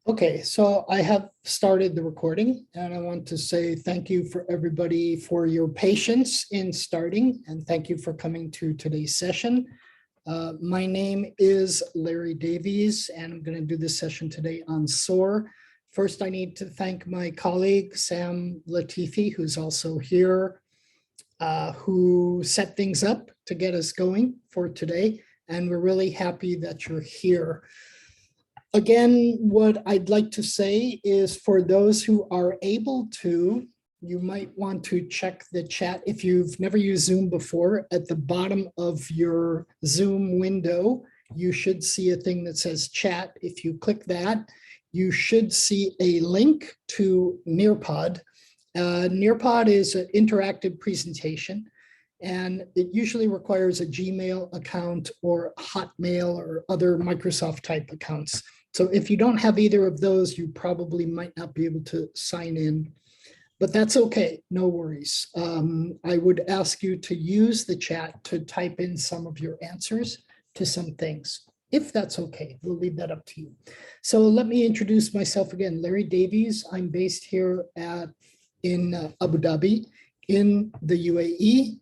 Okay, so I have started the recording and I want to say thank you for everybody for your patience in starting and thank you for coming to today's session. My name is Larry Davies and I'm going to do this session today on SOAR. First, I need to thank my colleague, Sam Latifi, who's also here, who set things up to get us going for today. And we're really happy that you're here. Again, what I'd like to say is for those who are able to, you might want to check the chat. If you've never used Zoom before, at the bottom of your Zoom window, you should see a thing that says chat. If you click that, you should see a link to Nearpod. Nearpod is an interactive presentation, and it usually requires a Gmail account or Hotmail or other Microsoft type accounts. So if you don't have either of those, you probably might not be able to sign in, but that's okay, no worries. I would ask you to use the chat to type in some of your answers to some things, if that's okay. We'll leave that up to you. So let me introduce myself again. Larry Davies. I'm based here in Abu Dhabi in the UAE,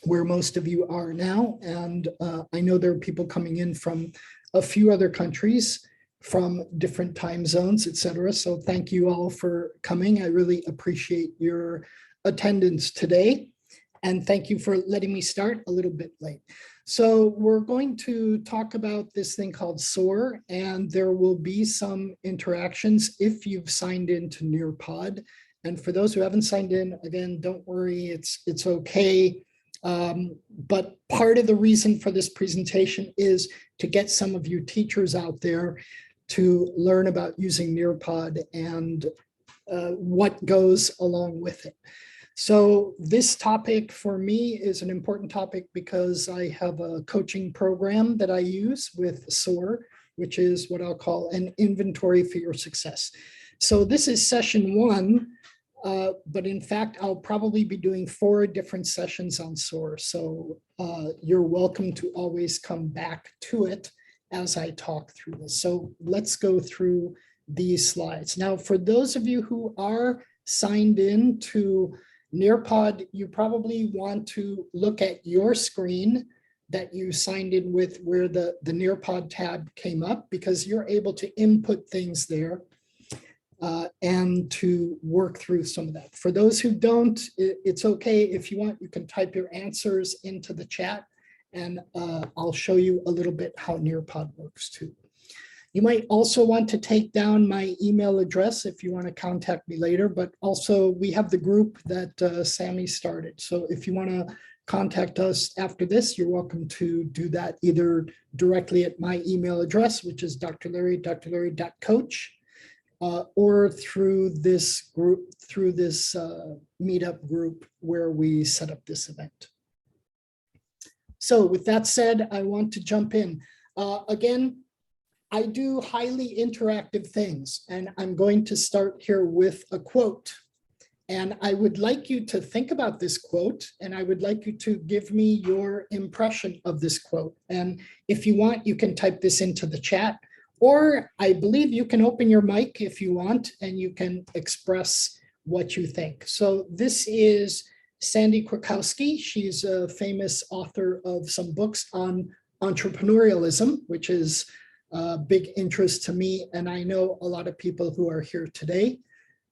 where most of you are now. And I know there are people coming in from a few other countries, from different time zones, etc. So thank you all for coming. I really appreciate your attendance today. And thank you for letting me start a little bit late. So we're going to talk about this thing called SOAR, and there will be some interactions if you've signed into Nearpod. And for those who haven't signed in, again, don't worry, it's okay. But part of the reason for this presentation is to get some of you teachers out there to learn about using Nearpod and what goes along with it. So this topic for me is an important topic because I have a coaching program that I use with SOAR, which is what I'll call an inventory for your success. So this is session 1. But in fact, I'll probably be doing 4 different sessions on SOAR. So you're welcome to always come back to it as I talk through this. So let's go through these slides. Now, for those of you who are signed in to Nearpod, you probably want to look at your screen that you signed in with where the Nearpod tab came up, because you're able to input things there. And to work through some of that. For those who don't, it's okay. If you want, you can type your answers into the chat and I'll show you a little bit how Nearpod works too. You might also want to take down my email address if you want to contact me later, but also we have the group that Sammy started. So if you want to contact us after this, you're welcome to do that either directly at my email address, which is drlarry.coach. Or through this group, through this meetup group where we set up this event. So with that said, I want to jump in. Again, I do highly interactive things, and I'm going to start here with a quote. And I would like you to think about this quote, and I would like you to give me your impression of this quote. And if you want, you can type this into the chat. Or I believe you can open your mic if you want, and you can express what you think. So this is Sandy Krakowski. She's a famous author of some books on entrepreneurialism, which is a big interest to me. And I know a lot of people who are here today.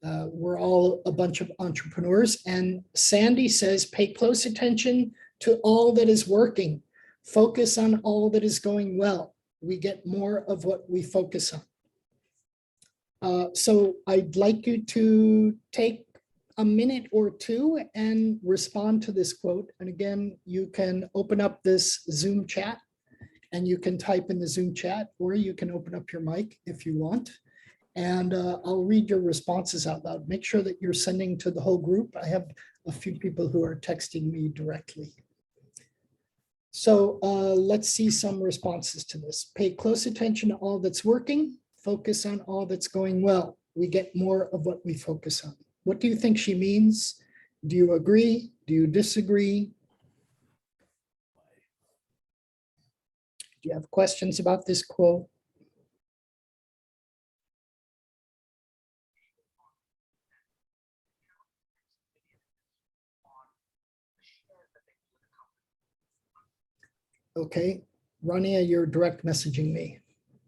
We're all a bunch of entrepreneurs. And Sandy says, pay close attention to all that is working. Focus on all that is going well. We get more of what we focus on. So I'd like you to take a minute or two and respond to this quote. And again, you can open up this Zoom chat and you can type in the Zoom chat, or you can open up your mic if you want. And I'll read your responses out loud. Make sure that you're sending to the whole group. I have a few people who are texting me directly. So let's see some responses to this. Pay close attention to all that's working. Focus on all that's going well. We get more of what we focus on. What do you think she means? Do you agree? Do you disagree? Do you have questions about this quote? Okay, Rania, you're direct messaging me.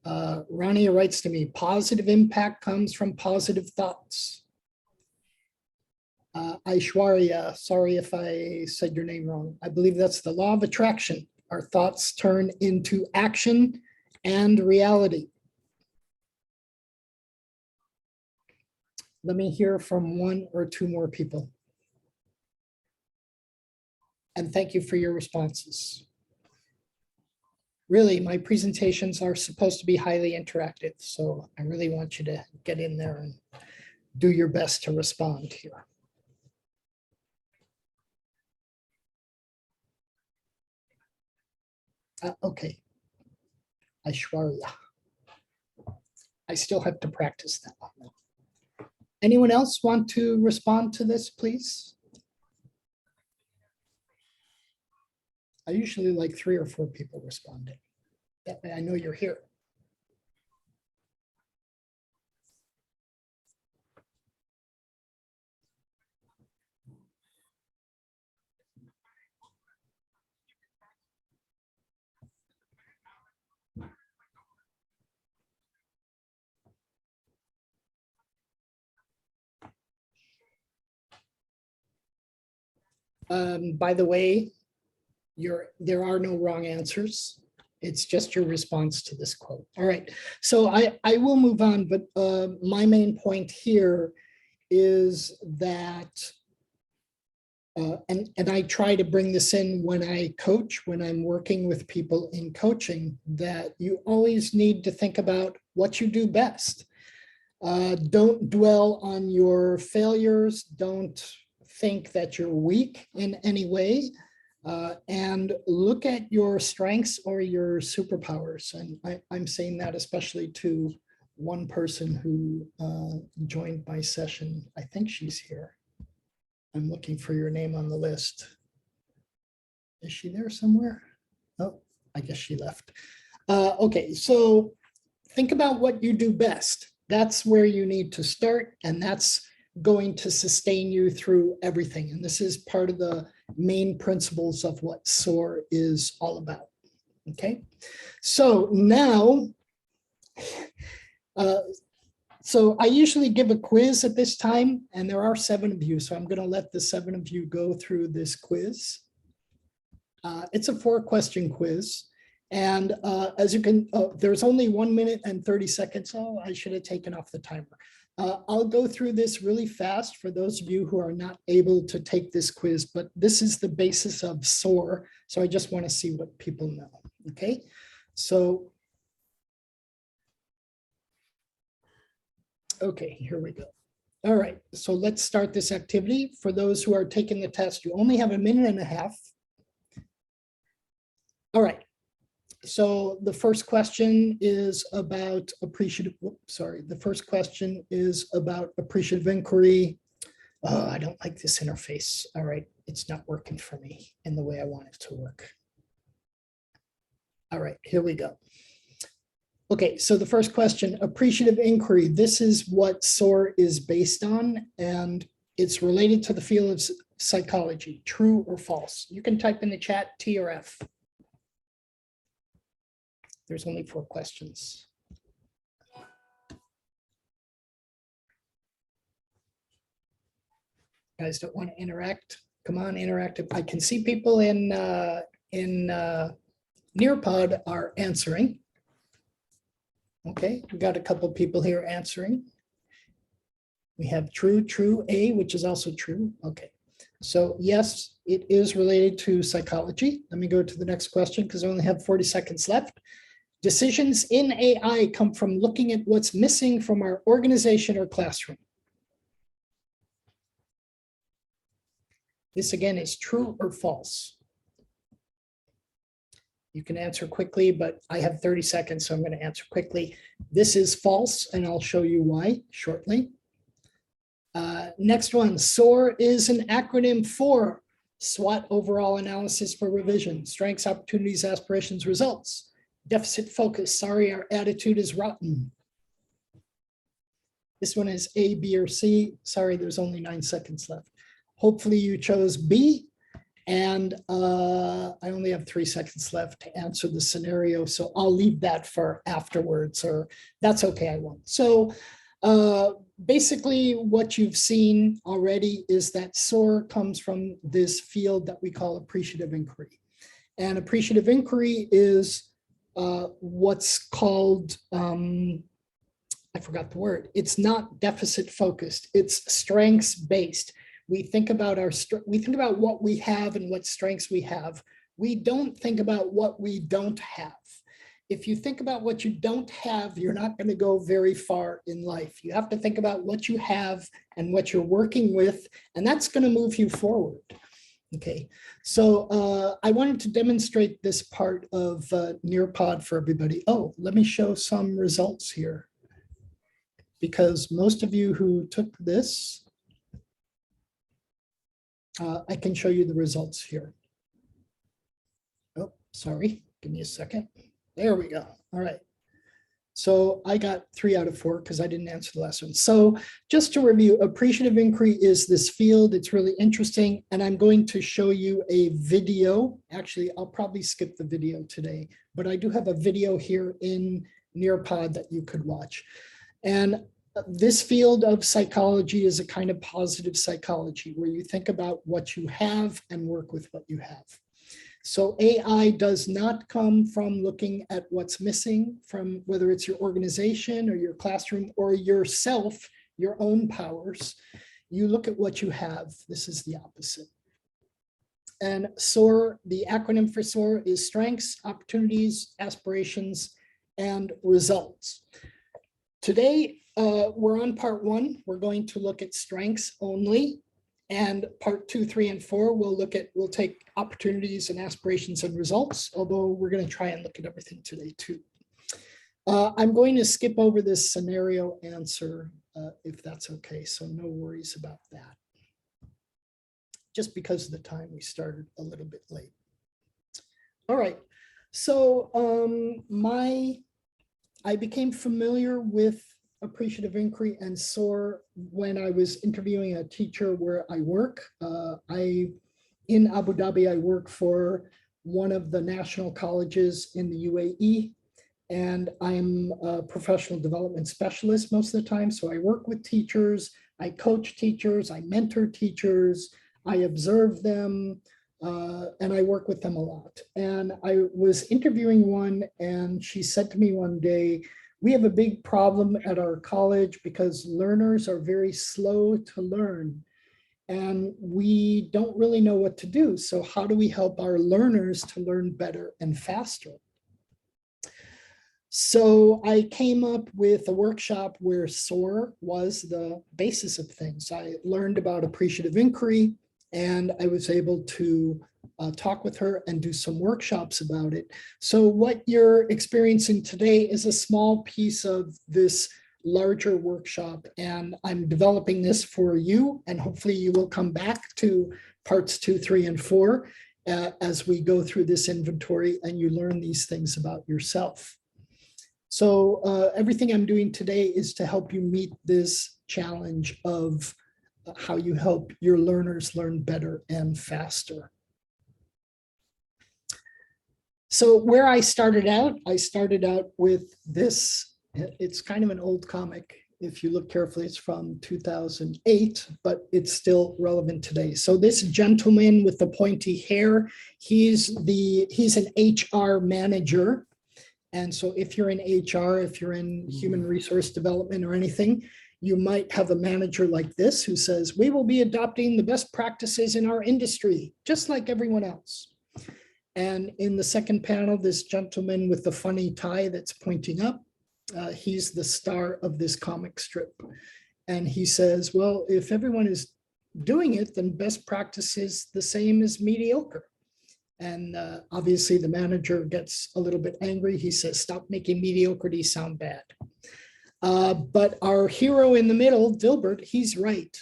Rania writes to me, positive impact comes from positive thoughts. Aishwarya, sorry if I said your name wrong. I believe that's the law of attraction. Our thoughts turn into action and reality. Let me hear from one or two more people. And thank you for your responses. Really, my presentations are supposed to be highly interactive, so I really want you to get in there and do your best to respond here. Okay, Aishwarya. I still have to practice that one. Anyone else want to respond to this, please? I usually like 3 or 4 people responding. That way I know you're here. By the way, there are no wrong answers. It's just your response to this quote. All right, so I will move on, but my main point here is that, and I try to bring this in when I coach, when I'm working with people in coaching, that you always need to think about what you do best. Don't dwell on your failures. Don't think that you're weak in any way. And look at your strengths or your superpowers. And I'm saying that especially to one person who joined my session. I think she's here. I'm looking for your name on the list. Is she there somewhere? Oh, I guess she left. Okay, so think about what you do best. That's where you need to start, and that's going to sustain you through everything. And this is part of the main principles of what SOAR is all about. Okay, so now, so I usually give a quiz at this time, and there are 7 of you, so I'm going to let the 7 of you go through this quiz. It's a 4-question quiz. And as you can, there's only 1 minute and 30 seconds. Oh, I should have taken off the timer. I'll go through this really fast for those of you who are not able to take this quiz, but this is the basis of SOAR. So I just want to see what people know. Okay, so. Okay, here we go. All right, so let's start this activity. For those who are taking the test, you only have 1.5 minutes. All right. So the first question is about appreciative. The first question is about appreciative inquiry. Oh, I don't like this interface. All right, it's not working for me in the way I want it to work. All right, here we go. Okay, so the first question, appreciative inquiry. This is what SOAR is based on, and it's related to the field of psychology. True or false? You can type in the chat T or F. There's only 4 questions. Guys don't want to interact. Come on, interactive. I can see people in Nearpod are answering. Okay, we got a couple people here answering. We have true, true, A, which is also true. Okay, so yes, it is related to psychology. Let me go to the next question because I only have 40 seconds left. Decisions in AI come from looking at what's missing from our organization or classroom. This again is true or false. You can answer quickly, but I have 30 seconds, so I'm going to answer quickly. This is false, and I'll show you why shortly. Next one, SOAR is an acronym for SWOT Overall Analysis for Revision, Strengths, Opportunities, Aspirations, Results. Deficit focus, sorry, our attitude is rotten. This one is A, B, or C. Sorry, there's only 9 seconds left. Hopefully you chose B. And I only have 3 seconds left to answer the scenario, so I'll leave that for afterwards, or that's okay, I won't. So basically what you've seen already is that SOAR comes from this field that we call appreciative inquiry. And appreciative inquiry is what's called, I forgot the word. It's not deficit focused, it's strengths based. We think about what we have and what strengths we have. We don't think about what we don't have. If you think about what you don't have, you're not going to go very far in life. You have to think about what you have and what you're working with, and that's going to move you forward. Okay, so I wanted to demonstrate this part of Nearpod for everybody. Oh, let me show some results here, because most of you who took this, I can show you the results here. Oh, sorry, give me a second. There we go. All right. So I got 3 out of 4 because I didn't answer the last one. So just to review, appreciative inquiry is this field. It's really interesting. And I'm going to show you a video. Actually, I'll probably skip the video today, but I do have a video here in Nearpod that you could watch. And this field of psychology is a kind of positive psychology where you think about what you have and work with what you have. So AI does not come from looking at what's missing from whether it's your organization or your classroom or yourself, your own powers. You look at what you have. This is the opposite. And SOAR, the acronym for SOAR is strengths, opportunities, aspirations, and results. Today, we're on part 1. We're going to look at strengths only. And part 2, 3, and 4, we'll take opportunities and aspirations and results, although we're going to try and look at everything today too. I'm going to skip over this scenario answer if that's okay, so no worries about that. Just because of the time, we started a little bit late. All right, so I became familiar with appreciative inquiry and SOAR when I was interviewing a teacher where I work. In Abu Dhabi, I work for one of the national colleges in the UAE, and I'm a professional development specialist most of the time. So I work with teachers, I coach teachers, I mentor teachers, I observe them, and I work with them a lot. And I was interviewing one, and she said to me one day, "We have a big problem at our college because learners are very slow to learn, and we don't really know what to do. So how do we help our learners to learn better and faster?" So I came up with a workshop where SOAR was the basis of things. I learned about appreciative inquiry, and I was able to talk with her and do some workshops about it. So what you're experiencing today is a small piece of this larger workshop, and I'm developing this for you, and hopefully you will come back to parts 2, 3, and 4 as we go through this inventory and you learn these things about yourself. So everything I'm doing today is to help you meet this challenge of how you help your learners learn better and faster. So where I started out with this. It's kind of an old comic. If you look carefully, it's from 2008, but it's still relevant today. So this gentleman with the pointy hair, he's an HR manager. And so if you're in HR, if you're in human resource development or anything, you might have a manager like this who says, "We will be adopting the best practices in our industry, just like everyone else." And in the second panel, this gentleman with the funny tie that's pointing up, he's the star of this comic strip. And he says, well, if everyone is doing it, then best practice is the same as mediocre. And obviously the manager gets a little bit angry. He says, "Stop making mediocrity sound bad." But our hero in the middle, Dilbert, he's right.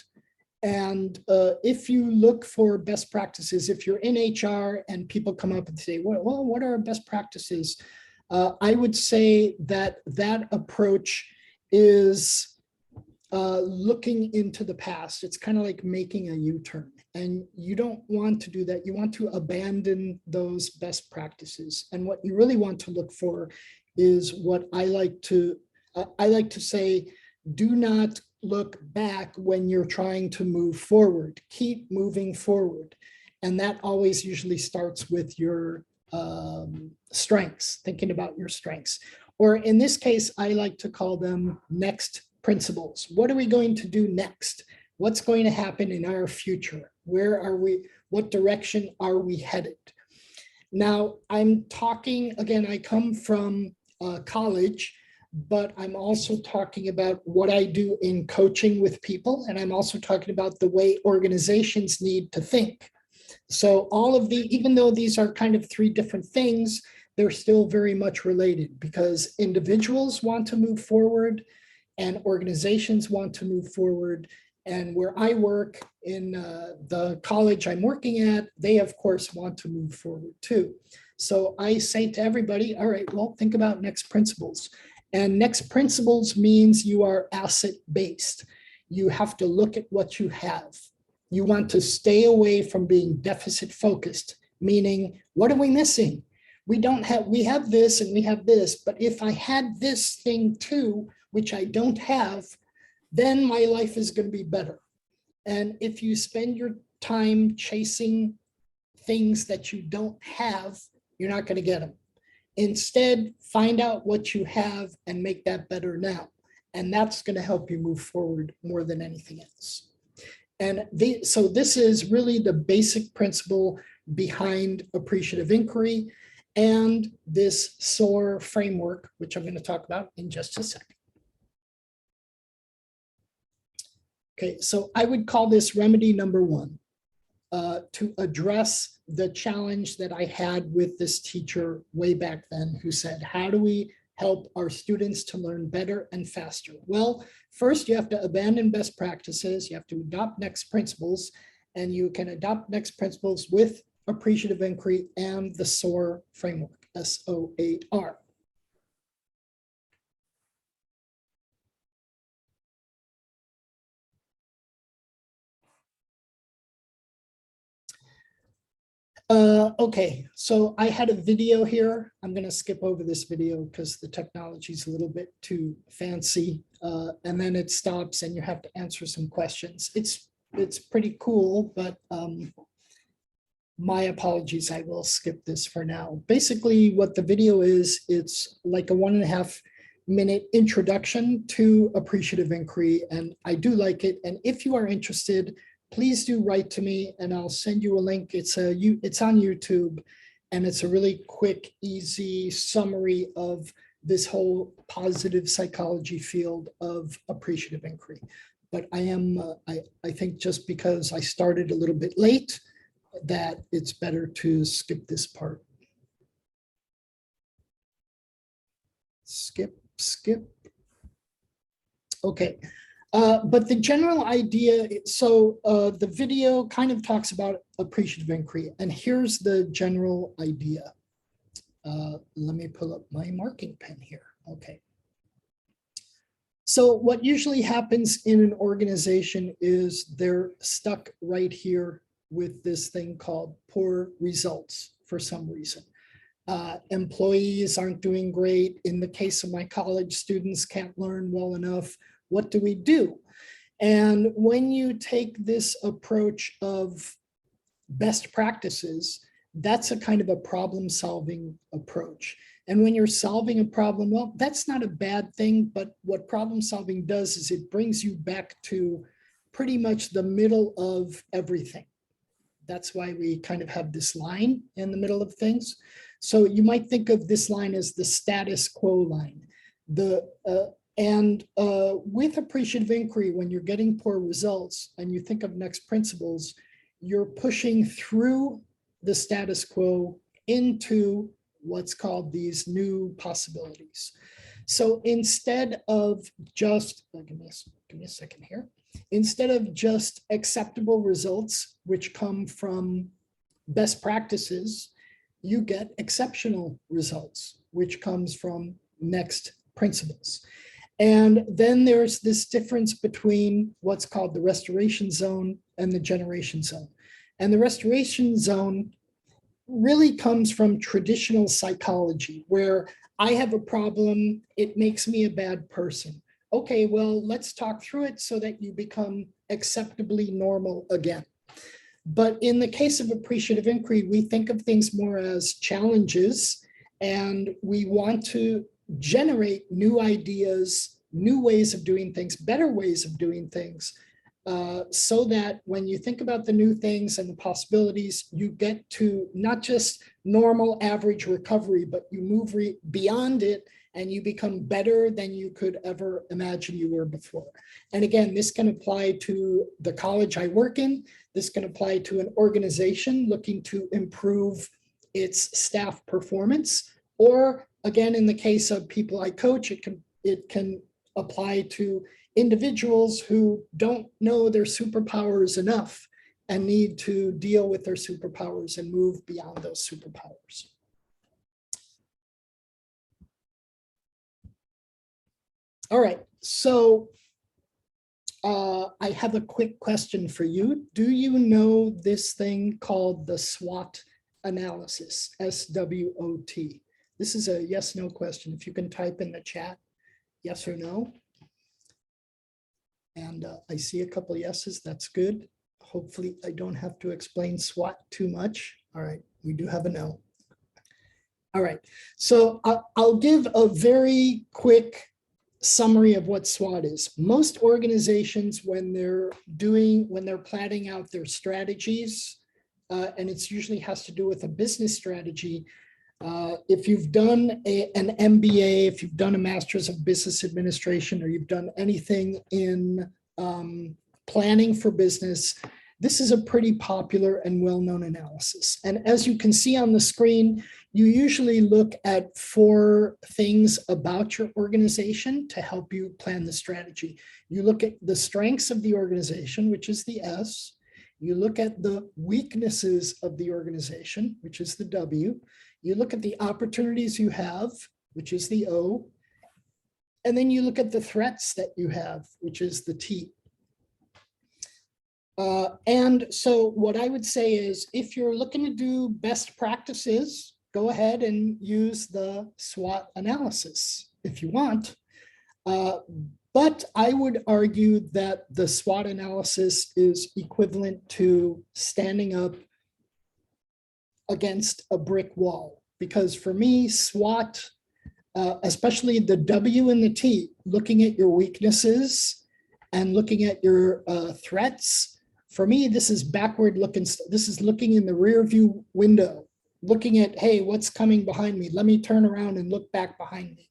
And if you look for best practices, if you're in HR and people come up and say, well, what are best practices? I would say that that approach is looking into the past. It's kind of like making a U-turn. And you don't want to do that. You want to abandon those best practices. And what you really want to look for is what I like to say, do not look back when you're trying to move forward. Keep moving forward. And that always usually starts with your strengths, thinking about your strengths. Or in this case, I like to call them next principles. What are we going to do next? What's going to happen in our future? Where are we? What direction are we headed? Now, I'm talking, again, I come from college, but I'm also talking about what I do in coaching with people. And I'm also talking about the way organizations need to think. So all of even though these are kind of three different things, they're still very much related because individuals want to move forward and organizations want to move forward. And where I work in the college I'm working at, they of course want to move forward too. So I say to everybody, all right, well, think about next principles. And next principles means you are asset-based. You have to look at what you have. You want to stay away from being deficit-focused, meaning, what are we missing? We have this and we have this, but if I had this thing too, which I don't have, then my life is going to be better. And if you spend your time chasing things that you don't have, you're not going to get them. Instead, find out what you have and make that better now. And that's going to help you move forward more than anything else. And so this is really the basic principle behind appreciative inquiry and this SOAR framework, which I'm going to talk about in just a second. Okay, so I would call this remedy number one, to address the challenge that I had with this teacher way back then who said, how do we help our students to learn better and faster? Well, first you have to abandon best practices, you have to adopt next principles, and you can adopt next principles with appreciative inquiry and the SOAR framework, SOAR. Okay, so I had a video here. I'm going to skip over this video because the technology is a little bit too fancy, and then it stops and you have to answer some questions. It's pretty cool, but my apologies, I will skip this for now. Basically, what the video is, it's like a 1.5 minute introduction to appreciative inquiry, and I do like it. And if you are interested, please do write to me and I'll send you a link. It's on YouTube, and it's a really quick, easy summary of this whole positive psychology field of appreciative inquiry. But I think just because I started a little bit late, that it's better to skip this part. Skip. Okay. But the general idea, so the video kind of talks about appreciative inquiry, and here's the general idea. Let me pull up my marking pen here. Okay. So what usually happens in an organization is they're stuck right here with this thing called poor results for some reason. Employees aren't doing great. In the case of my college, students can't learn well enough. What do we do? And when you take this approach of best practices, that's a kind of a problem-solving approach. And when you're solving a problem, well, that's not a bad thing, but what problem solving does is it brings you back to pretty much the middle of everything. That's why we kind of have this line in the middle of things. So you might think of this line as the status quo line. With appreciative inquiry, when you're getting poor results and you think of next principles, you're pushing through the status quo into what's called these new possibilities. So instead of just, give me a second here. Instead of just acceptable results, which come from best practices, you get exceptional results, which comes from next principles. And then there's this difference between what's called the restoration zone and the generation zone. And the restoration zone really comes from traditional psychology, where I have a problem, it makes me a bad person. Okay, well, let's talk through it so that you become acceptably normal again. But in the case of appreciative inquiry, we think of things more as challenges, and we want to generate new ideas, new ways of doing things, better ways of doing things, so that when you think about the new things and the possibilities, you get to not just normal average recovery, but you move beyond it and you become better than you could ever imagine you were before. And again, this can apply to the college I work in. This can apply to an organization looking to improve its staff performance. Or again, in the case of people I coach, it can apply to individuals who don't know their superpowers enough and need to deal with their superpowers and move beyond those superpowers. All right, so I have a quick question for you. Do you know this thing called the SWOT analysis, SWOT? This is a yes/no question. If you can type in the chat, yes or no. And I see a couple of yeses, that's good. Hopefully I don't have to explain SWOT too much. All right, we do have a no. All right, so I'll give a very quick summary of what SWOT is. Most organizations, when they're planning out their strategies, and it's usually has to do with a business strategy. If you've done an MBA, if you've done a Master's of Business Administration, or you've done anything in planning for business, this is a pretty popular and well-known analysis. And as you can see on the screen, you usually look at 4 things about your organization to help you plan the strategy. You look at the strengths of the organization, which is the S. You look at the weaknesses of the organization, which is the W. You look at the opportunities you have, which is the O. And then you look at the threats that you have, which is the T. And so what I would say is, if you're looking to do best practices, go ahead and use the SWOT analysis if you want. But I would argue that the SWOT analysis is equivalent to standing up against a brick wall. Because for me, SWOT, especially the W and the T, looking at your weaknesses and looking at your threats, for me, this is backward looking. This is looking in the rear view window, looking at, hey, what's coming behind me? Let me turn around and look back behind me.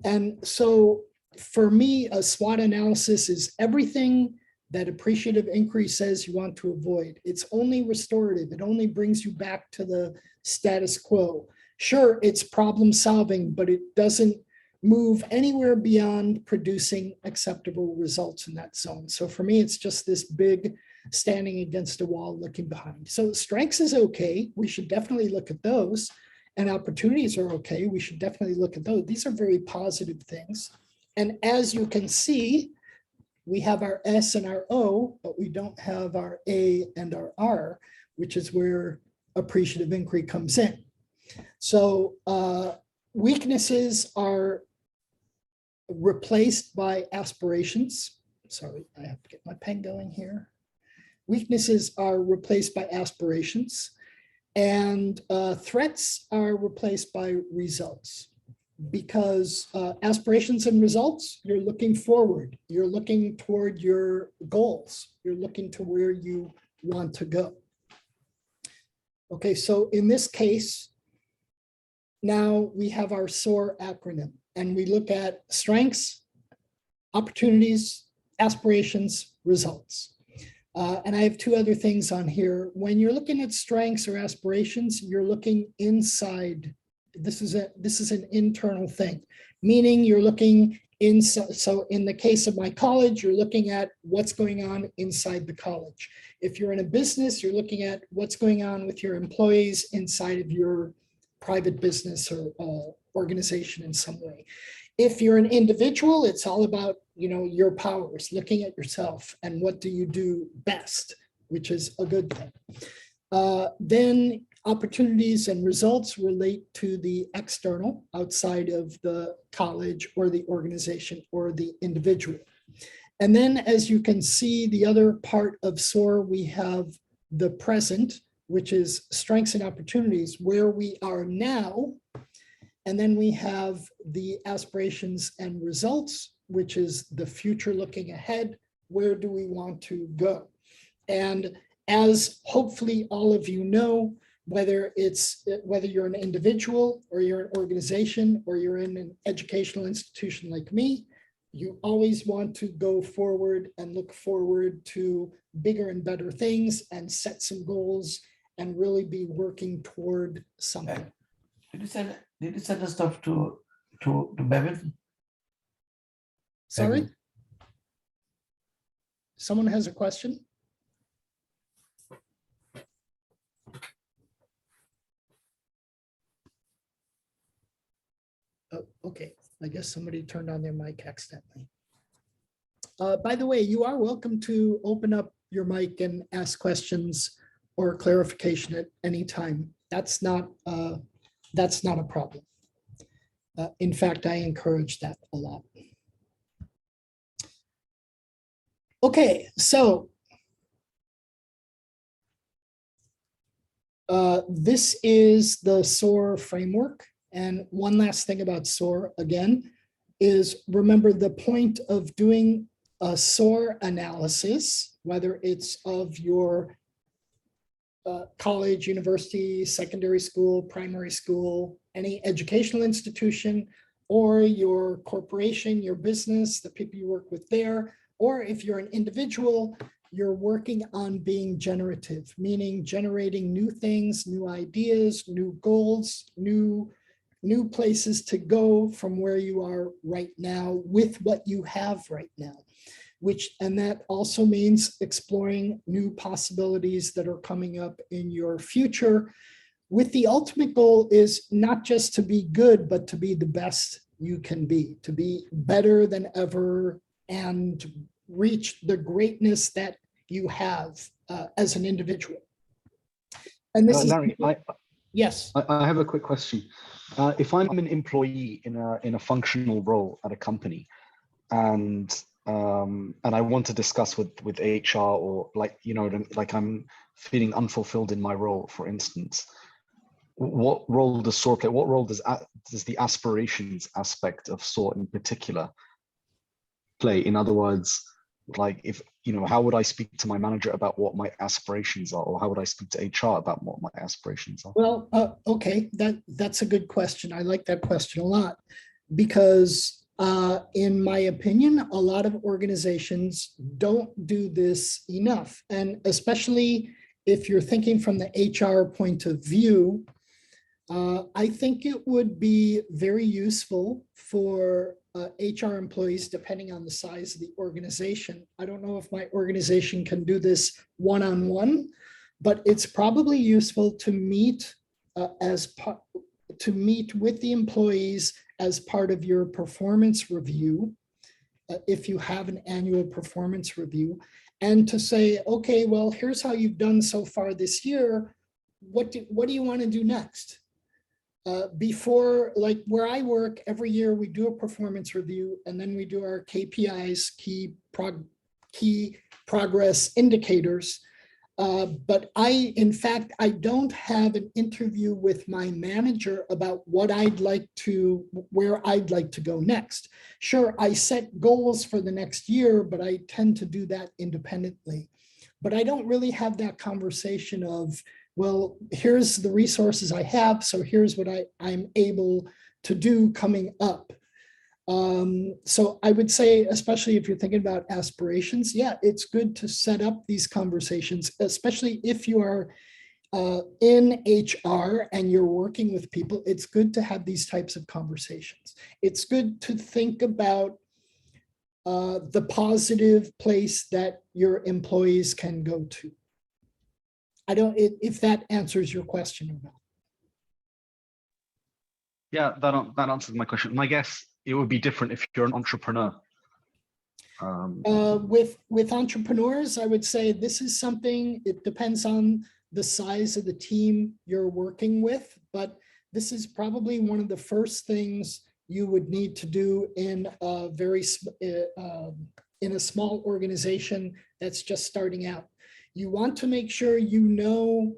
And so for me, a SWOT analysis is everything that appreciative inquiry says you want to avoid. It's only restorative. It only brings you back to the status quo. Sure, it's problem solving, but it doesn't move anywhere beyond producing acceptable results in that zone. So for me, it's just this big standing against a wall looking behind. So strengths is okay. We should definitely look at those. And opportunities are okay. We should definitely look at those. These are very positive things. And as you can see, we have our S and our O, but we don't have our A and our R, which is where appreciative inquiry comes in. So weaknesses are replaced by aspirations. Sorry, I have to get my pen going here. Weaknesses are replaced by aspirations, and threats are replaced by results. Because aspirations and results, you're looking forward. You're looking toward your goals. You're looking to where you want to go. Okay, so in this case, now we have our SOAR acronym, and we look at strengths, opportunities, aspirations, results. And I have 2 other things on here. When you're looking at strengths or aspirations, you're looking inside. This is an internal thing, meaning you're looking inside. So in the case of my college, you're looking at what's going on inside the college. If you're in a business, you're looking at what's going on with your employees inside of your private business or organization in some way. If you're an individual, it's all about, your powers, looking at yourself and what do you do best. which is a good thing. Then opportunities and results relate to the external, outside of the college or the organization or the individual. And then, as you can see, the other part of SOAR, we have the present, which is strengths and opportunities, where we are now. And then we have the aspirations and results, which is the future looking ahead. Where do we want to go? And as hopefully all of you know, whether you're an individual or you're an organization or you're in an educational institution like me, you always want to go forward and look forward to bigger and better things and set some goals and really be working toward something. Did you send the stuff to Bevan? Sorry? Someone has a question? Oh, okay. I guess somebody turned on their mic accidentally. By the way, you are welcome to open up your mic and ask questions or clarification at any time. That's not a problem. In fact, I encourage that a lot. Okay, so this is the SOAR framework. And one last thing about SOAR, again, is remember the point of doing a SOAR analysis, whether it's of your college, university, secondary school, primary school, any educational institution, or your corporation, your business, the people you work with there, or if you're an individual, you're working on being generative, meaning generating new things, new ideas, new goals, new places to go from where you are right now with what you have right now, and that also means exploring new possibilities that are coming up in your future, with the ultimate goal is not just to be good, but to be the best you can be, to be better than ever and reach the greatness that you have as an individual. And this Larry, yes. I have a quick question. If I'm an employee in a functional role at a company, and I want to discuss with HR, or like I'm feeling unfulfilled in my role, for instance, what role does SOAR play? What role does the aspirations aspect of SOAR in particular play? In other words, like how would I speak to my manager about what my aspirations are, or how would I speak to HR about what my aspirations are? Well, okay, that's a good question. I like that question a lot, because in my opinion, a lot of organizations don't do this enough. And especially if you're thinking from the HR point of view, I think it would be very useful for HR employees, depending on the size of the organization. I don't know if my organization can do this one-on-one, but it's probably useful to meet with the employees as part of your performance review, if you have an annual performance review, and to say, okay, well, here's how you've done so far this year. What do you want to do next? Before, like where I work, every year we do a performance review, and then we do our KPIs, key progress indicators. But in fact, I don't have an interview with my manager about where I'd like to go next. Sure, I set goals for the next year, but I tend to do that independently. But I don't really have that conversation of, well, here's the resources I have, so here's what I'm able to do coming up. So I would say, especially if you're thinking about aspirations, yeah, it's good to set up these conversations, especially if you are in HR and you're working with people. It's good to have these types of conversations. It's good to think about the positive place that your employees can go to. I don't, if that answers your question or not. Yeah, that answers my question. My guess, it would be different if you're an entrepreneur. With entrepreneurs, I would say this is something, it depends on the size of the team you're working with, but this is probably one of the first things you would need to do in a in a small organization that's just starting out. You want to make sure you know,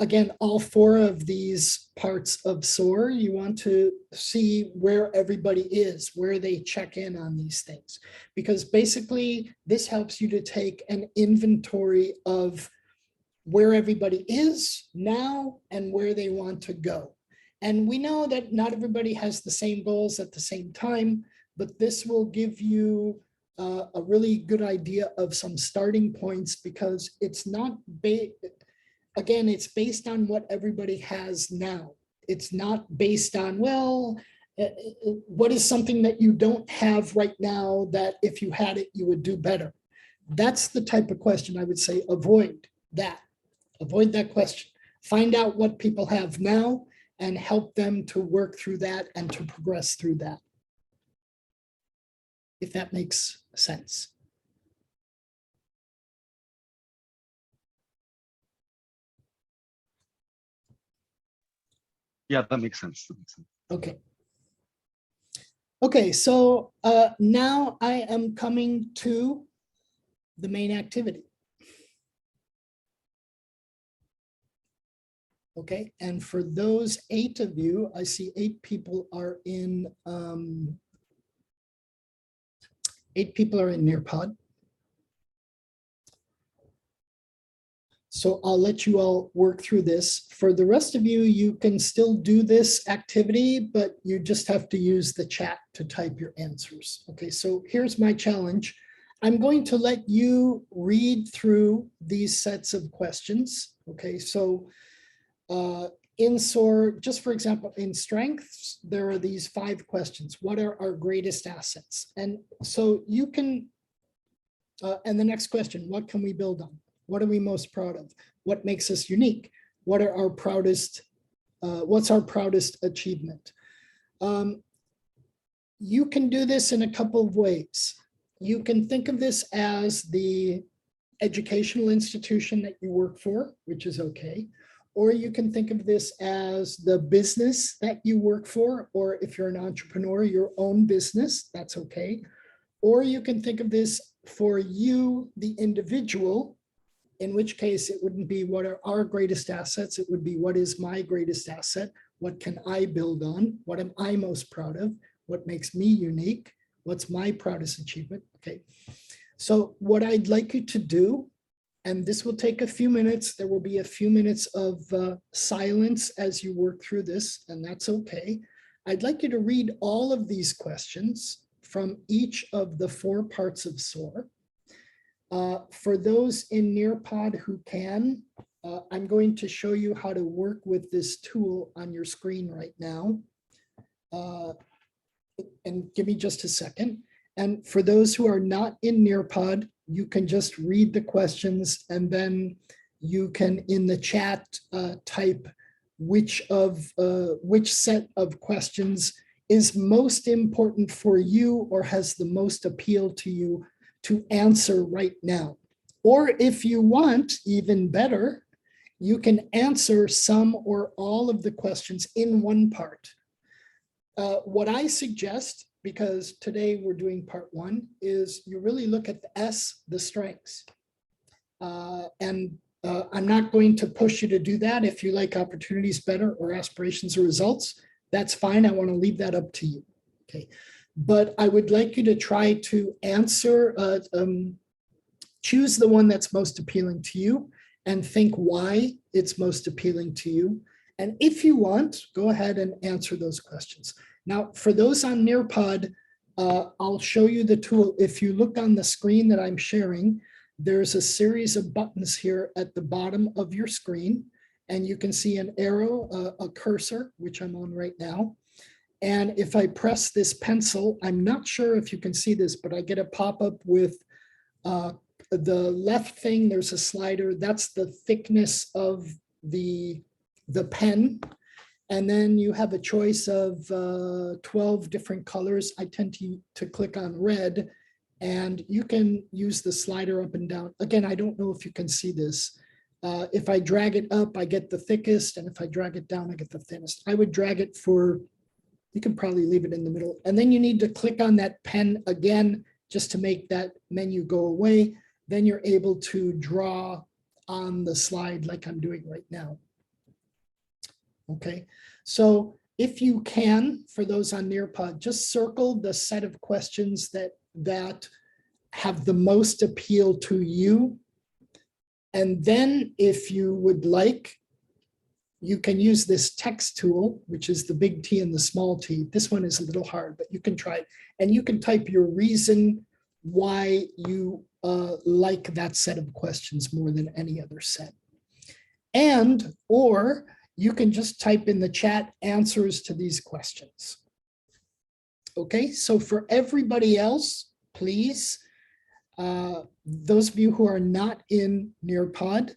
again, all four of these parts of SOAR. You want to see where everybody is, where they check in on these things, because basically this helps you to take an inventory of where everybody is now and where they want to go. And we know that not everybody has the same goals at the same time, but this will give you a really good idea of some starting points, because it's not, again, it's based on what everybody has now. It's not based on, well, what is something that you don't have right now that if you had it, you would do better? That's the type of question I would say, avoid that. Avoid that question. Find out what people have now and help them to work through that and to progress through that. If that makes sense. Yeah, that makes sense. Okay. Okay, so now I am coming to the main activity. Okay, and for those 8 of you, I see 8 people are in 8 people are in Nearpod. So I'll let you all work through this. For the rest of you, you can still do this activity, but you just have to use the chat to type your answers. Okay, so here's my challenge. I'm going to let you read through these sets of questions. Okay, so in SOAR, just for example, in strengths, there are these 5 questions. What are our greatest assets? And so you can, and the next question, what can we build on? What are we most proud of? What makes us unique? What are our proudest, what's our proudest achievement? You can do this in a couple of ways. You can think of this as the educational institution that you work for, which is okay. Or you can think of this as the business that you work for, or if you're an entrepreneur, your own business, that's okay. Or you can think of this for you, the individual, in which case it wouldn't be what are our greatest assets, it would be what is my greatest asset, what can I build on, what am I most proud of, what makes me unique, what's my proudest achievement, okay. So what I'd like you to do, and this will take a few minutes, there will be a few minutes of silence as you work through this, and that's okay. I'd like you to read all of these questions from each of the 4 parts of SOAR. For those in Nearpod who can, I'm going to show you how to work with this tool on your screen right now. And give me just a second. And for those who are not in Nearpod, you can just read the questions, and then you can in the chat type which set of questions is most important for you or has the most appeal to you to answer right now. Or if you want, even better, you can answer some or all of the questions in one part. What I suggest, because today we're doing part 1, is you really look at the S, the strengths. I'm not going to push you to do that. If you like opportunities better or aspirations or results, that's fine. I want to leave that up to you. Okay. But I would like you to try to answer, choose the one that's most appealing to you and think why it's most appealing to you. And if you want, go ahead and answer those questions. Now, for those on Nearpod, I'll show you the tool. If you look on the screen that I'm sharing, there's a series of buttons here at the bottom of your screen, and you can see an arrow, a cursor, which I'm on right now. And if I press this pencil, I'm not sure if you can see this, but I get a pop-up with the left thing, there's a slider, that's the thickness of the pen. And then you have a choice of 12 different colors. I tend to click on red, and you can use the slider up and down. Again, I don't know if you can see this. If I drag it up, I get the thickest, and if I drag it down, I get the thinnest. I would drag it for, you can probably leave it in the middle. And then you need to click on that pen again, just to make that menu go away. Then you're able to draw on the slide like I'm doing right now. Okay, so if you can, for those on Nearpod, just circle the set of questions that have the most appeal to you. And then if you would like, you can use this text tool, which is the big T and the small t. This one is a little hard, but you can try it. And you can type your reason why you like that set of questions more than any other set. And, or you can just type in the chat answers to these questions. Okay, so for everybody else, please, those of you who are not in Nearpod,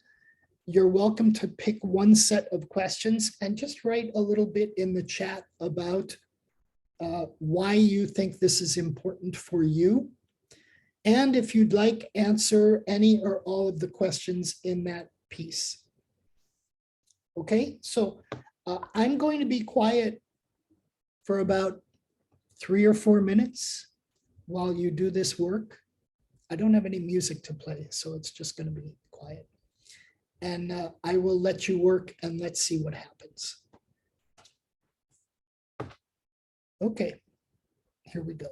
you're welcome to pick one set of questions and just write a little bit in the chat about why you think this is important for you. And if you'd like, answer any or all of the questions in that piece. Okay, so I'm going to be quiet for about 3 or 4 minutes while you do this work. I don't have any music to play, so it's just going to be quiet. And I will let you work, and let's see what happens. Okay, here we go.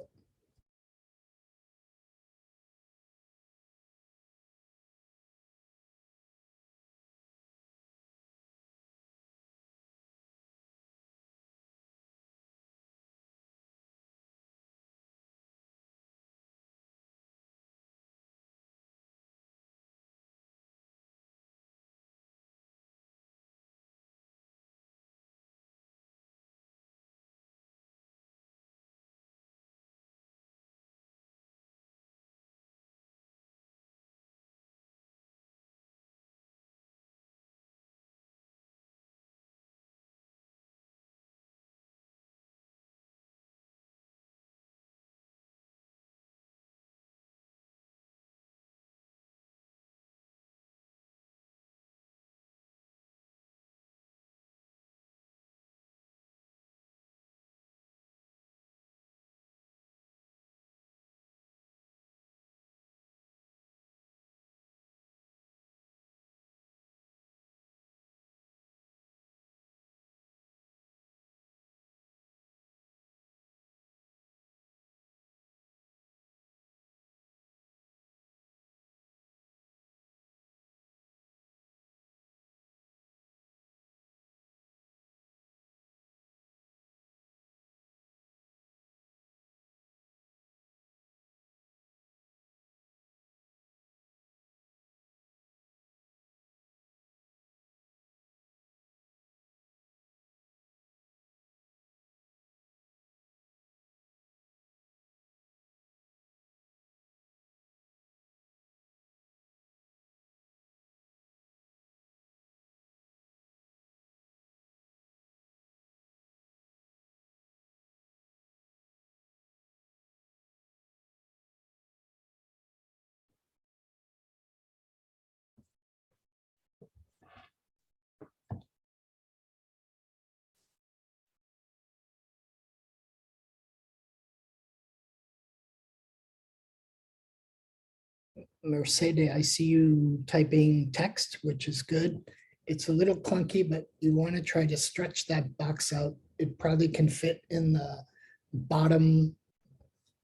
Mercedes, I see you typing text, which is good. It's a little clunky, but you want to try to stretch that box out. It probably can fit in the bottom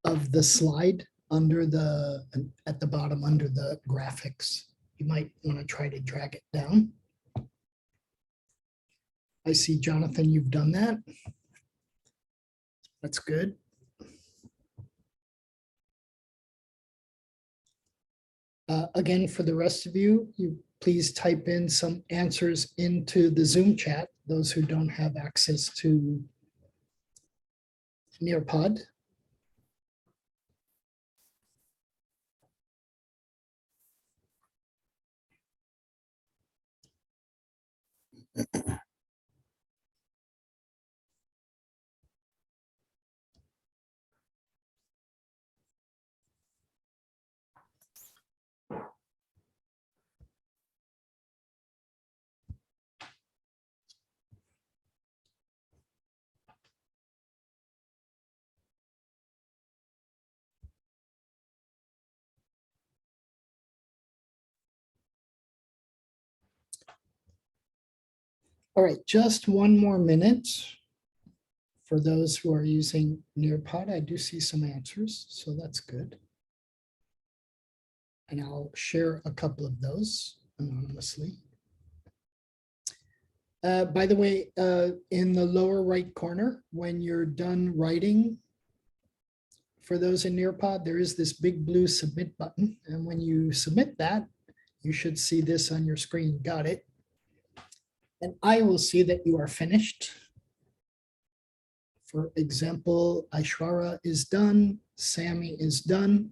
of the slide under the, at the bottom under the graphics. You might want to try to drag it down. I see, Jonathan, you've done that. That's good. Again, for the rest of you, you please type in some answers into the Zoom chat, those who don't have access to Nearpod. All right, just one more minute. For those who are using Nearpod, I do see some answers, so that's good. And I'll share a couple of those anonymously. By the way, in the lower right corner, when you're done writing, for those in Nearpod, there is this big blue submit button. And when you submit that, you should see this on your screen. Got it. And I will see that you are finished. For example, Aishwara is done. Sammy is done.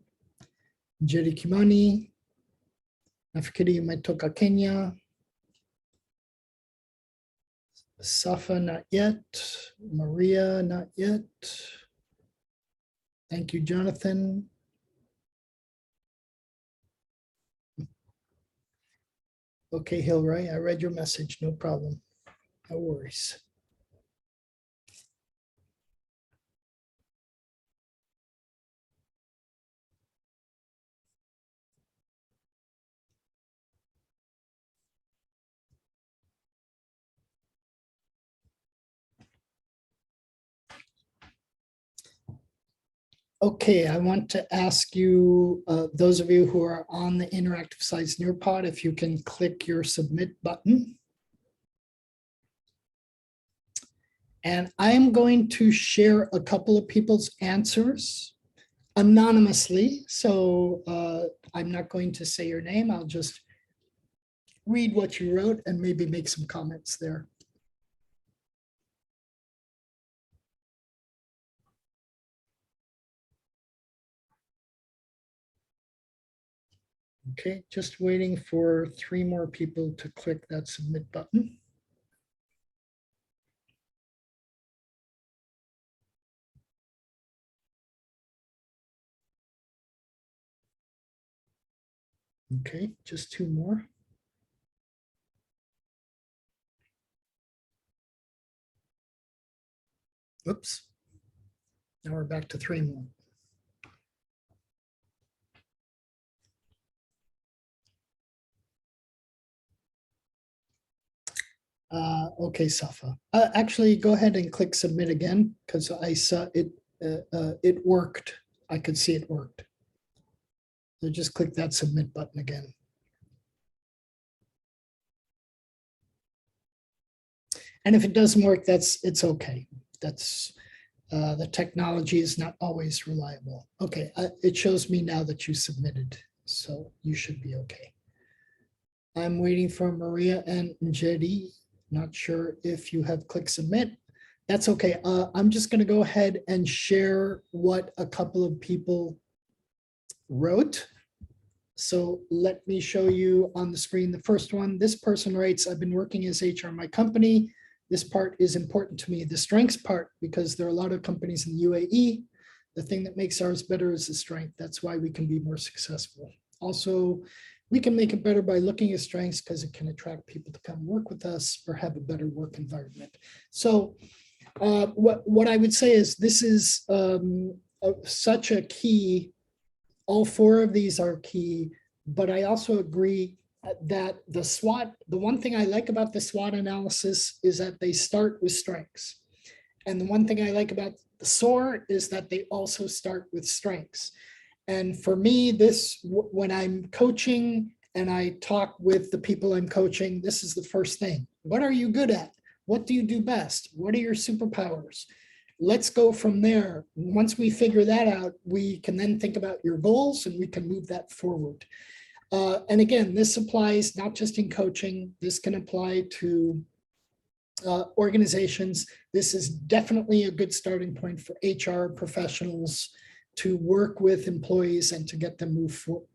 Jerry Kimani. Nafikiri umetoka Kenya. Safa, not yet. Maria, not yet. Thank you, Jonathan. Okay, Hilray, I read your message, no problem. No worries. Okay, I want to ask you, those of you who are on the interactive slides Nearpod, if you can click your submit button. And I am going to share a couple of people's answers anonymously. So I'm not going to say your name. I'll just read what you wrote and maybe make some comments there. Okay, just waiting for 3 more people to click that submit button. Okay, just 2 more. Oops. Now we're back to 3 more. Okay, Safa. Actually, go ahead and click submit again because I saw it. It worked. I could see it worked. So just click that submit button again. And if it doesn't work, it's okay. That's the technology is not always reliable. Okay, it shows me now that you submitted, so you should be okay. I'm waiting for Maria and Njedi. Not sure if you have clicked submit. That's okay. I'm just going to go ahead and share what a couple of people wrote. So let me show you on the screen. The first one, this person writes, I've been working as HR in my company. This part is important to me. The strengths part, because there are a lot of companies in the UAE. The thing that makes ours better is the strength. That's why we can be more successful. Also, we can make it better by looking at strengths because it can attract people to come work with us or have a better work environment. So what I would say is this is such a key. All 4 of these are key, but I also agree that the SWOT, the one thing I like about the SWOT analysis is that they start with strengths. And the one thing I like about the SOAR is that they also start with strengths. And for me, this, when I'm coaching and I talk with the people I'm coaching, this is the first thing. What are you good at? What do you do best? What are your superpowers? Let's go from there. Once we figure that out, we can then think about your goals and we can move that forward. And again, this applies not just in coaching, this can apply to organizations. This is definitely a good starting point for HR professionals to work with employees and to get them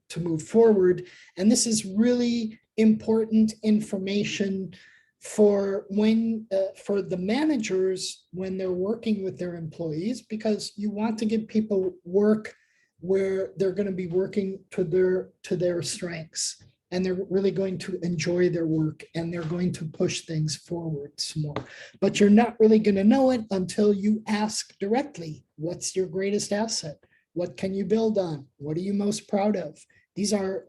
to move forward. And this is really important information for when for the managers when they're working with their employees, because you want to give people work where they're going to be working to their strengths, and they're really going to enjoy their work and they're going to push things forward some more. But you're not really going to know it until you ask directly, what's your greatest asset? What can you build on? What are you most proud of? These are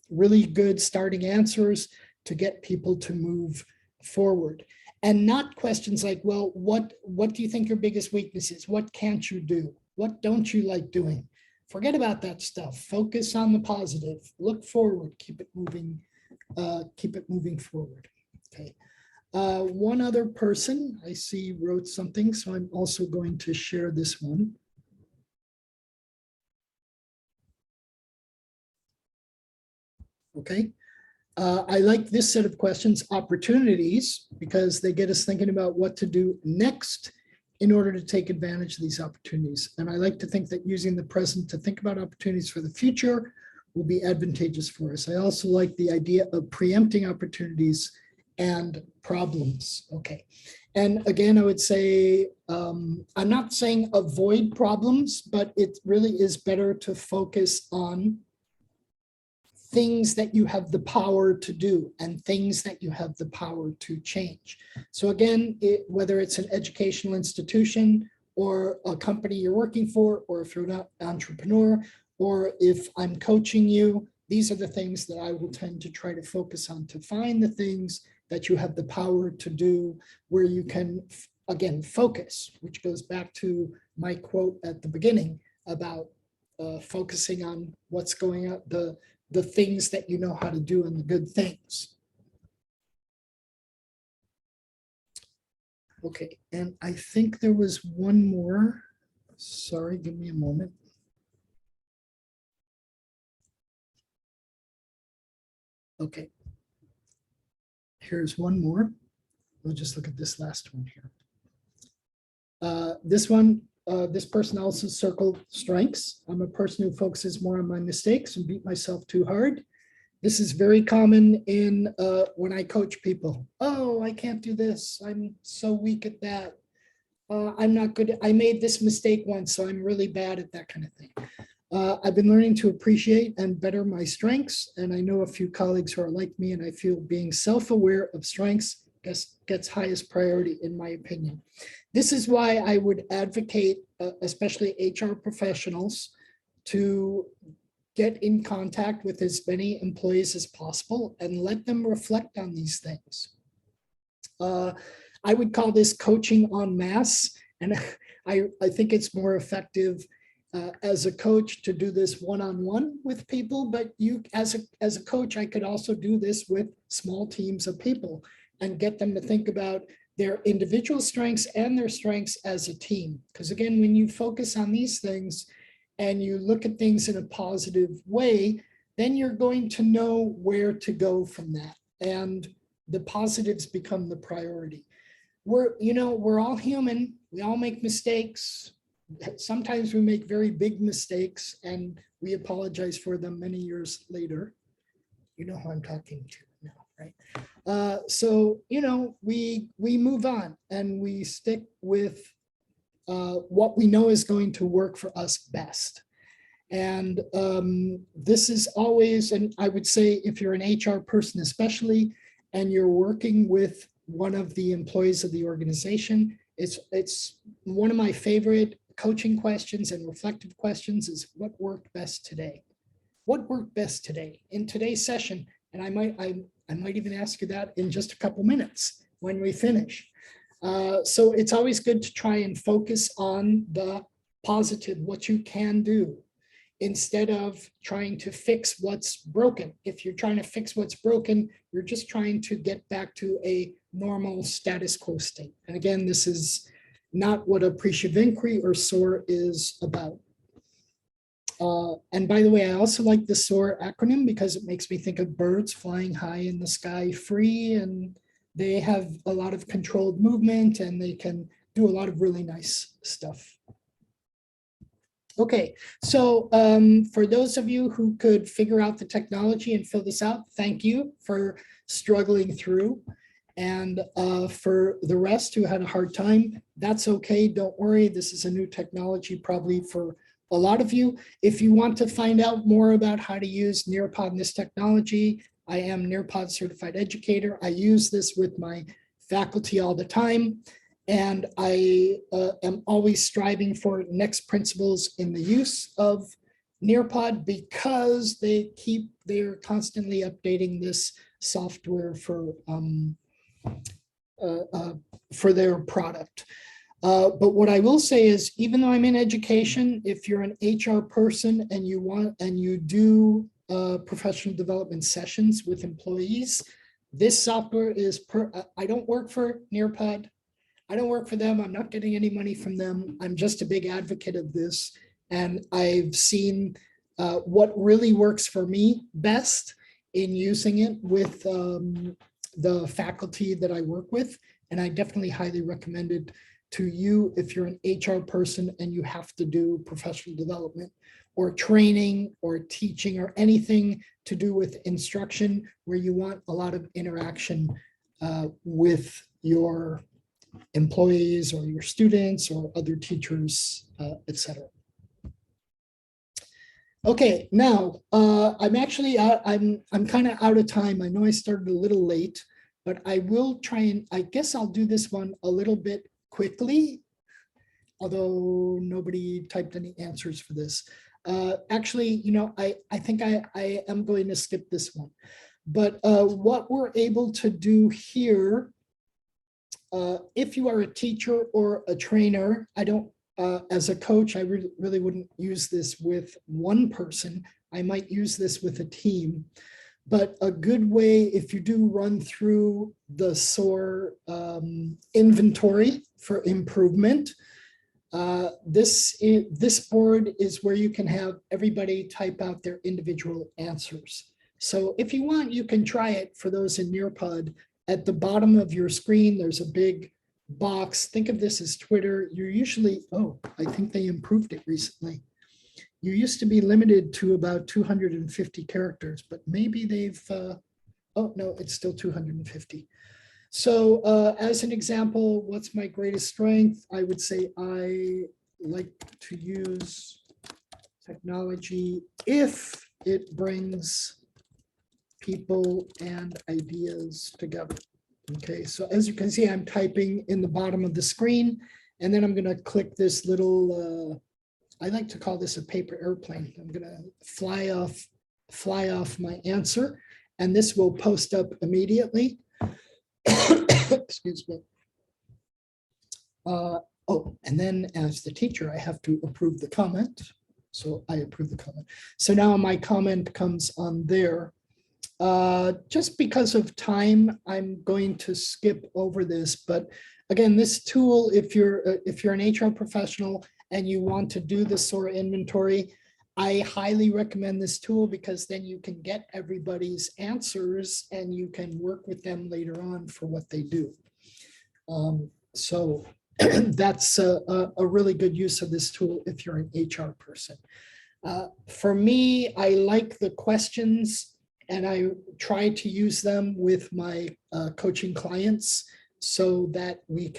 really good starting answers to get people to move forward. And not questions like, well, what do you think your biggest weakness is? What can't you do? What don't you like doing? Forget about that stuff. Focus on the positive. Look forward. Keep it moving forward. Okay. One other person I see wrote something, so I'm also going to share this one. Okay. I like this set of questions, opportunities, because they get us thinking about what to do next in order to take advantage of these opportunities. And I like to think that using the present to think about opportunities for the future will be advantageous for us. I also like the idea of preempting opportunities and problems. Okay. And again, I would say, I'm not saying avoid problems, but it really is better to focus on things that you have the power to do and things that you have the power to change. So again, whether it's an educational institution or a company you're working for, or if you're an entrepreneur, or if I'm coaching you, these are the things that I will tend to try to focus on, to find the things that you have the power to do, where you can, again, focus, which goes back to my quote at the beginning about focusing on what's going on, the things that you know how to do and the good things. Okay, and I think there was one more. Sorry, give me a moment. Okay, here's one more. We'll just look at this last one here. This person also circled strengths. I'm a person who focuses more on my mistakes and beat myself too hard. This is very common in when I coach people. Oh, I can't do this. I'm so weak at that. I'm not good. I made this mistake once, so I'm really bad at that kind of thing. I've been learning to appreciate and better my strengths. And I know a few colleagues who are like me, and I feel being self-aware of strengths gets highest priority in my opinion. This is why I would advocate, especially HR professionals, to get in contact with as many employees as possible and let them reflect on these things. I would call this coaching en masse, and I think it's more effective as a coach to do this one-on-one with people, but you as a coach, I could also do this with small teams of people and get them to think about their individual strengths and their strengths as a team. Because again, when you focus on these things and you look at things in a positive way, then you're going to know where to go from that. And the positives become the priority. We're all human. We all make mistakes. Sometimes we make very big mistakes and we apologize for them many years later. You know who I'm talking to now, right? So, we move on and we stick with what we know is going to work for us best. And this is always, and I would say if you're an HR person especially, and you're working with one of the employees of the organization, it's one of my favorite coaching questions and reflective questions is what worked best today? What worked best today in today's session? And I might even ask you that in just a couple minutes when we finish. So it's always good to try and focus on the positive, what you can do, instead of trying to fix what's broken. If you're trying to fix what's broken, you're just trying to get back to a normal status quo state. And again, this is not what Appreciative Inquiry or SOAR is about. And by the way, I also like the SOAR acronym because it makes me think of birds flying high in the sky free, and they have a lot of controlled movement and they can do a lot of really nice stuff. Okay, so for those of you who could figure out the technology and fill this out, thank you for struggling through. And for the rest who had a hard time, that's okay, don't worry. This is a new technology probably for a lot of you. If you want to find out more about how to use Nearpod and this technology, I am Nearpod certified educator. I use this with my faculty all the time. And I am always striving for next principles in the use of Nearpod because they're constantly updating this software for for their product. But what I will say is, even though I'm in education, if you're an HR person and you do professional development sessions with employees, this software is I don't work for Nearpod. I don't work for them. I'm not getting any money from them. I'm just a big advocate of this. And I've seen what really works for me best in using it with the faculty that I work with. And I definitely highly recommend it to you if you're an HR person and you have to do professional development or training or teaching or anything to do with instruction where you want a lot of interaction with your employees or your students or other teachers, etc. Okay, now I'm actually I'm kind of out of time. I know I started a little late, but I will try and I guess I'll do this one a little bit quickly, although nobody typed any answers for this. Actually, you know, I think I am going to skip this one. But what we're able to do here, if you are a teacher or a trainer, I don't, as a coach, I really wouldn't use this with one person. I might use this with a team. But a good way, if you do run through the SOAR inventory for improvement, this board is where you can have everybody type out their individual answers. So if you want, you can try it for those in Nearpod. At the bottom of your screen, there's a big box. Think of this as Twitter. You're usually, oh, I think they improved it recently. You used to be limited to about 250 characters, but maybe they've, oh no, it's still 250. So as an example, what's my greatest strength? I would say I like to use technology if it brings people and ideas together. Okay, so as you can see, I'm typing in the bottom of the screen, and then I'm going to click this little, I like to call this a paper airplane. I'm going to fly off my answer, and this will post up immediately. Excuse me. Oh, and then as the teacher, I have to approve the comment. So I approve the comment. So now my comment comes on there. Just because of time, I'm going to skip over this. But again, this tool, if you're an HR professional and you want to do the SOAR inventory, I highly recommend this tool because then you can get everybody's answers and you can work with them later on for what they do. So that's a really good use of this tool if you're an HR person. For me, I like the questions and I try to use them with my coaching clients so that we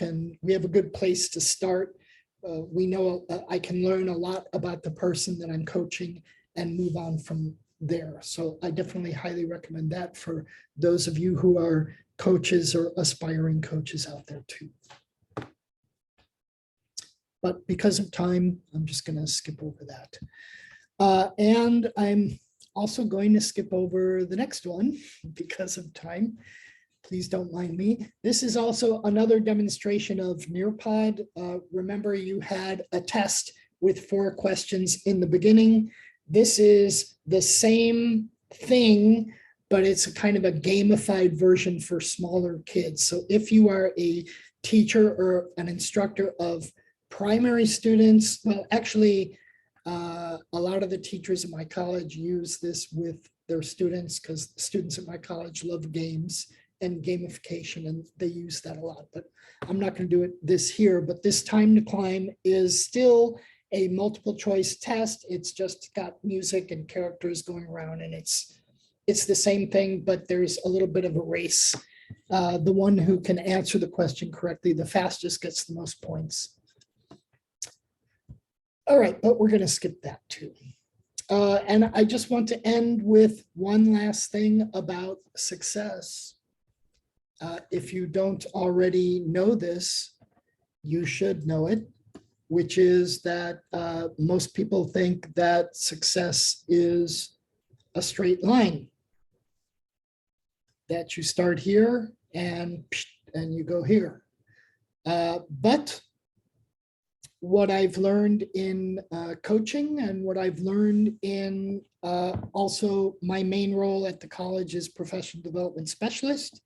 have a good place to start. We know I can learn a lot about the person that I'm coaching and move on from there. So I definitely highly recommend that for those of you who are coaches or aspiring coaches out there too. But because of time, I'm just going to skip over that. And I'm also going to skip over the next one because of time. Please don't mind me. This is also another demonstration of Nearpod. Remember, you had a test with 4 questions in the beginning. This is the same thing, but it's a kind of a gamified version for smaller kids. So if you are a teacher or an instructor of primary students, well, actually, a lot of the teachers at my college use this with their students because students at my college love games and gamification, and they use that a lot. But I'm not going to do this here. But this time to climb is still a multiple choice test. It's just got music and characters going around, and it's the same thing, but there's a little bit of a race. The one who can answer the question correctly, the fastest, gets the most points. All right, but we're going to skip that too. And I just want to end with one last thing about success. If you don't already know this, you should know it, which is that most people think that success is a straight line, that you start here and and you go here. But what I've learned in coaching and what I've learned in also my main role at the college is professional development specialist,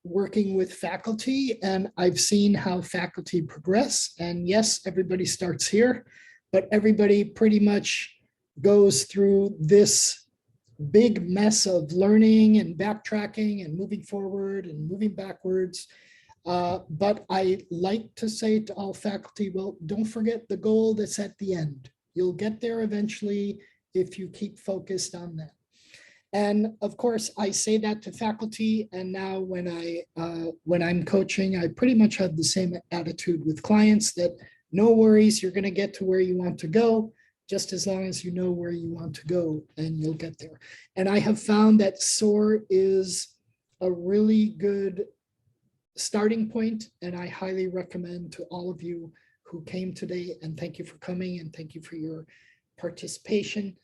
working with faculty, and I've seen how faculty progress. And yes, everybody starts here, but everybody pretty much goes through this big mess of learning and backtracking and moving forward and moving backwards. But I like to say to all faculty, well, don't forget the goal that's at the end. You'll get there eventually if you keep focused on that. And of course, I say that to faculty, and now when I'm coaching, I pretty much have the same attitude with clients that no worries, you're going to get to where you want to go, just as long as you know where you want to go, and you'll get there. And I have found that SOAR is a really good starting point, and I highly recommend to all of you who came today, and thank you for coming, and thank you for your participation.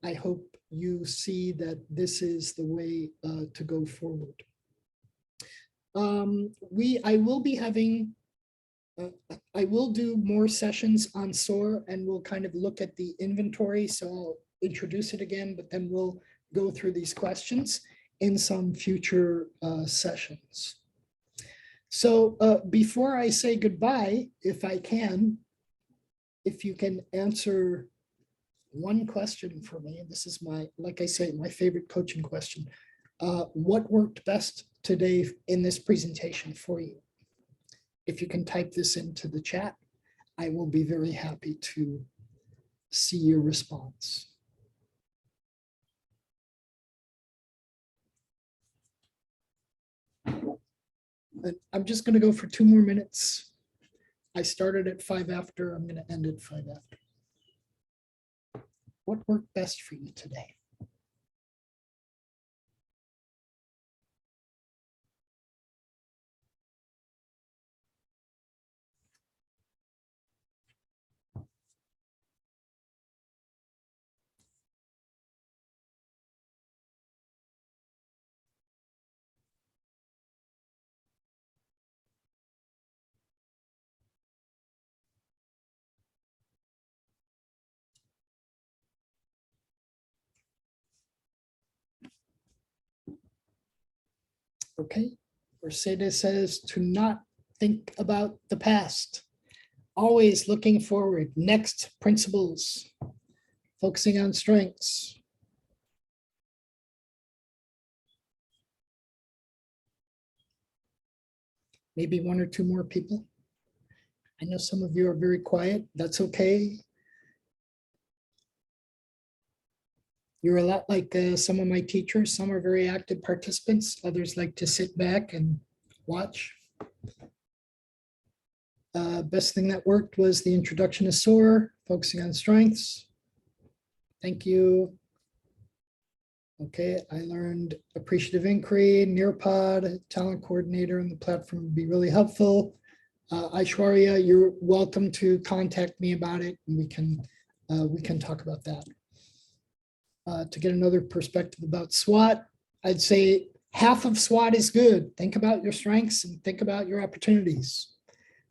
I hope you see that this is the way to go forward. I will be having, I will do more sessions on SOAR, and we'll kind of look at the inventory. So I'll introduce it again, but then we'll go through these questions in some future sessions. So before I say goodbye, if I can, if you can answer one question for me, and this is my, like I say, my favorite coaching question. What worked best today in this presentation for you? If you can type this into the chat, I will be very happy to see your response. And I'm just going to go for 2 more minutes. I started at 5 after, I'm going to end at 5 after. What worked best for you today? Okay, Mercedes says to not think about the past. Always looking forward. Next, principles. Focusing on strengths. Maybe 1 or 2 more people. I know some of you are very quiet. That's okay. You're a lot like some of my teachers. Some are very active participants. Others like to sit back and watch. Best thing that worked was the introduction to SOAR, focusing on strengths. Thank you. Okay, I learned Appreciative Inquiry, Nearpod, Talent Coordinator on the platform would be really helpful. Aishwarya, you're welcome to contact me about it, and we can talk about that. To get another perspective about SWOT, I'd say half of SWOT is good. Think about your strengths and think about your opportunities.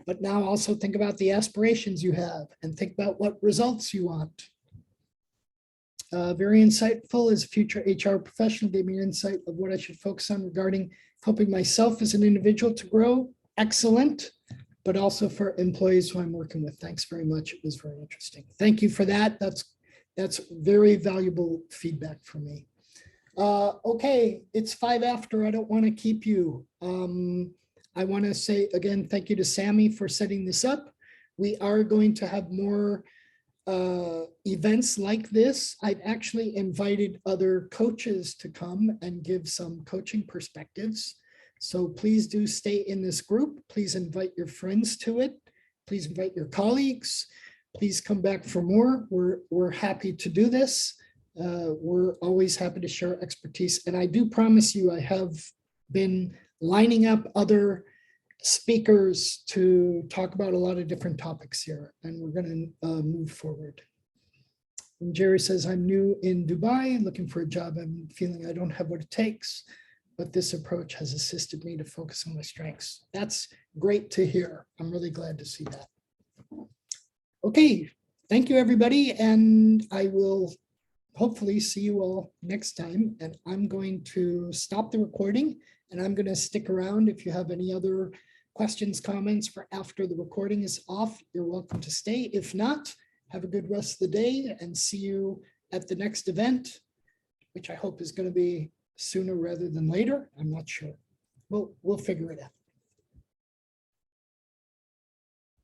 But now also think about the aspirations you have and think about what results you want. Very insightful as a future HR professional, gave me an insight of what I should focus on regarding helping myself as an individual to grow. Excellent, but also for employees who I'm working with. Thanks very much. It was very interesting. Thank you for that. That's very valuable feedback for me. Okay, it's 5 after. I don't want to keep you. I want to say again, thank you to Sammy for setting this up. We are going to have more events like this. I've actually invited other coaches to come and give some coaching perspectives. So please do stay in this group. Please invite your friends to it. Please invite your colleagues. Please come back for more. We're happy to do this. We're always happy to share expertise. And I do promise you, I have been lining up other speakers to talk about a lot of different topics here, and we're going to move forward. And Jerry says, I'm new in Dubai, looking for a job. I'm feeling I don't have what it takes. but this approach has assisted me to focus on my strengths. That's great to hear. I'm really glad to see that. Okay, thank you, everybody. And I will hopefully see you all next time. And I'm going to stop the recording and I'm going to stick around. If you have any other questions, comments for after the recording is off, you're welcome to stay. If not, have a good rest of the day and see you at the next event, which I hope is going to be sooner rather than later. I'm not sure. We'll figure it out.